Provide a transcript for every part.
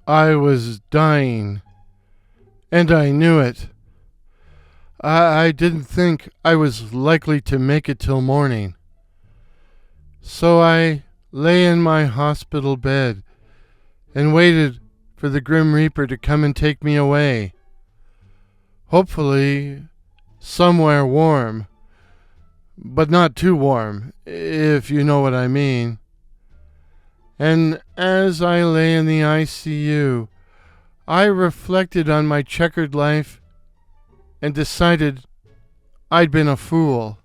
I was dying, and I knew it. I didn't think I was likely to make it till morning. So I lay in my hospital bed and waited for the Grim Reaper to come and take me away. Hopefully, somewhere warm, but not too warm, if you know what I mean. And as I lay in the ICU, I reflected on my checkered life and decided I'd been a fool,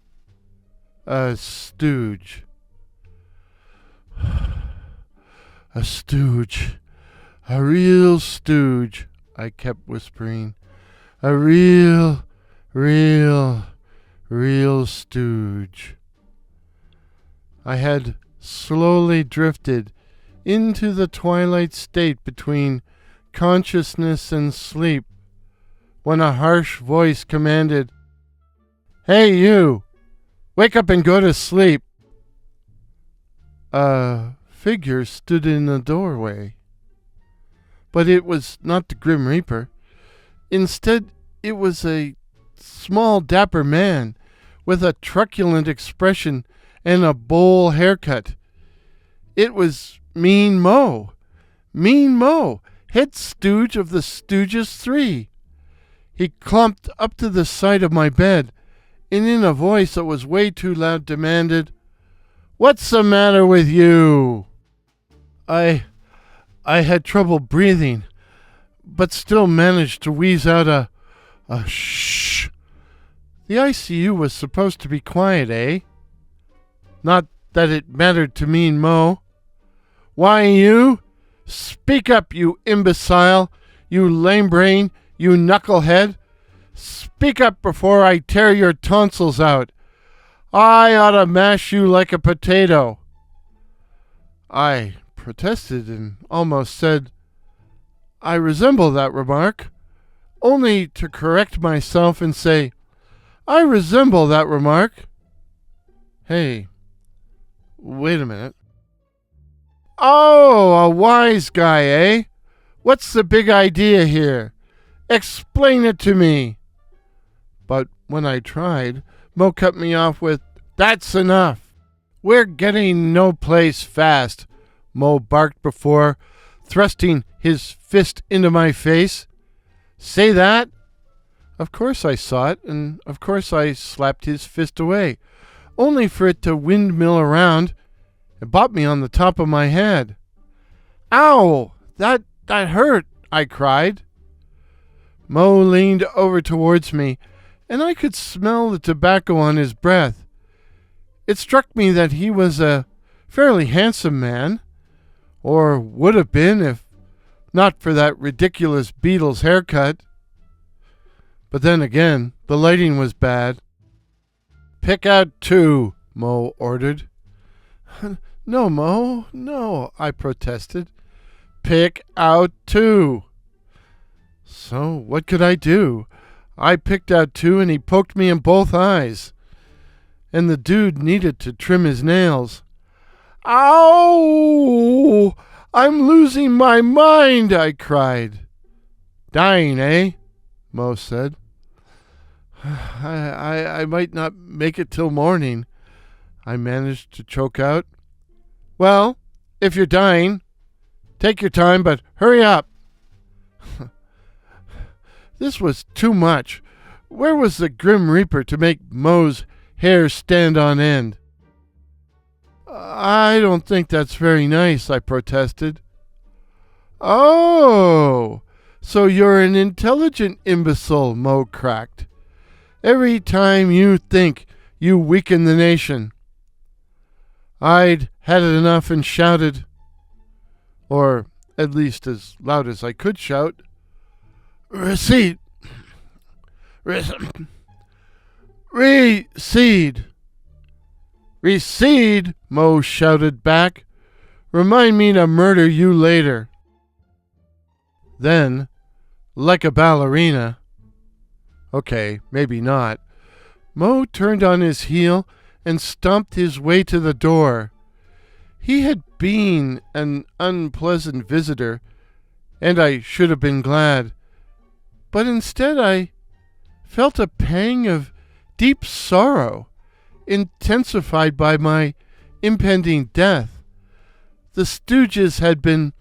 a stooge. A stooge, a real stooge, I kept whispering. A real stooge. I had slowly drifted into the twilight state between consciousness and sleep when a harsh voice commanded, "Hey, you! Wake up and go to sleep!" A figure stood in the doorway. But it was not the Grim Reaper. Instead, it was a small, dapper man with a truculent expression and a bowl haircut. It was Mean Moe. Mean Moe, head stooge of the Stooges 3. He clumped up to the side of my bed and in a voice that was way too loud demanded, "What's the matter with you?" I had trouble breathing, but still managed to wheeze out a shh. The ICU was supposed to be quiet, eh? Not that it mattered to Mean Moe. "Why, you? Speak up, you imbecile, you lame brain, you knucklehead. Speak up before I tear your tonsils out. I ought to mash you like a potato." I protested and almost said, "I resemble that remark," only to correct myself and say, "I resemble that remark." Hey, wait a minute. "Oh, a wise guy, eh? What's the big idea here? Explain it to me." But when I tried, Moe cut me off with, "That's enough. We're getting no place fast," Moe barked before thrusting his fist into my face. "Say that?" Of course I saw it, and of course I slapped his fist away, only for it to windmill around and bop me on the top of my head. "Ow! That hurt!" I cried. Moe leaned over towards me, and I could smell the tobacco on his breath. It struck me that he was a fairly handsome man, or would have been if not for that ridiculous Beatles haircut. But then again, the lighting was bad. "Pick out 2, Moe ordered. "No, Moe, no," I protested. "Pick out 2. So what could I do? I picked out 2 and he poked me in both eyes. And the dude needed to trim his nails. "Ow! I'm losing my mind," I cried. "Dying, eh?" Moe said. I might not make it till morning," I managed to choke out. "Well, if you're dying, take your time, but hurry up." This was too much. Where was the Grim Reaper to make Moe's hair stand on end? "I don't think that's very nice," I protested. "Oh, so you're an intelligent imbecile," Moe cracked. "Every time you think, you weaken the nation." I'd had it enough and shouted, or at least as loud as I could shout, "Recede! Recede!" "Recede!" Moe shouted back. "Remind me to murder you later." Then, like a ballerina, okay, maybe not, Moe turned on his heel and stomped his way to the door. He had been an unpleasant visitor, and I should have been glad. But instead I felt a pang of deep sorrow, intensified by my impending death. The Stooges had been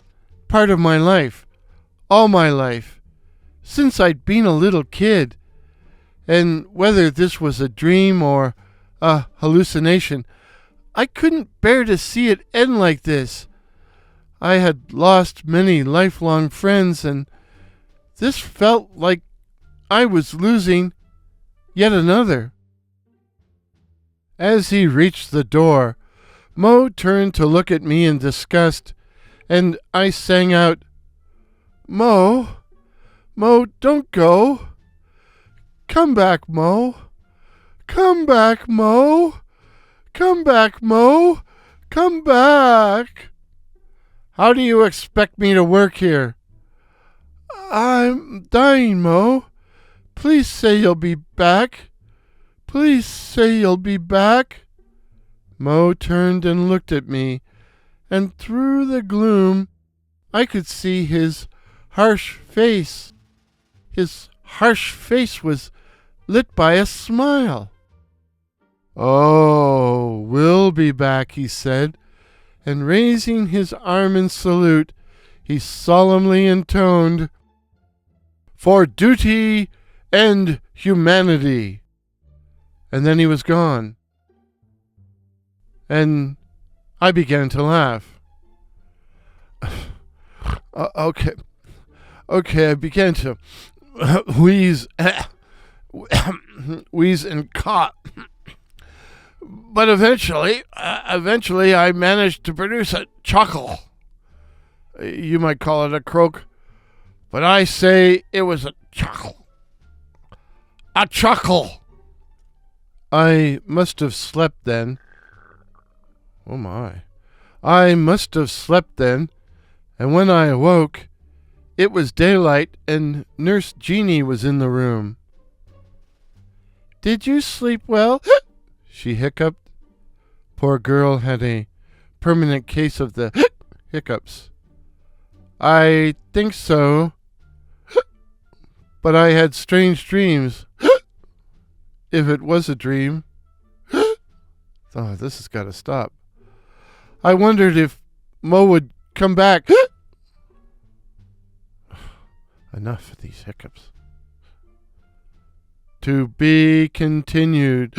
part of my life, all my life, since I'd been a little kid. And whether this was a dream or a hallucination, I couldn't bear to see it end like this. I had lost many lifelong friends, and this felt like I was losing yet another. As he reached the door, Moe turned to look at me in disgust, and I sang out, "Moe, Moe, don't go. Come back, Moe. Come back, Moe. Come back, Moe. Come back." "How do you expect me to work here?" "I'm dying, Moe. Please say you'll be back. Please say you'll be back." Moe turned and looked at me, and through the gloom I could see his harsh face. His harsh face was lit by a smile. "Oh, we'll be back," he said, and raising his arm in salute, he solemnly intoned, "For duty and humanity." And then he was gone. And I began to laugh. Okay, I began to wheeze, wheeze and cough. But eventually I managed to produce a chuckle. You might call it a croak, but I say it was a chuckle. A chuckle. I must have slept then. Oh my. I must have slept then, and when I awoke, it was daylight and Nurse Jeannie was in the room. "Did you sleep well?" she hiccuped. Poor girl had a permanent case of the hiccups. "I think so, but I had strange dreams. If it was a dream." Oh, this has got to stop. "I wondered if Moe would come back." Enough of these hiccups. To be continued.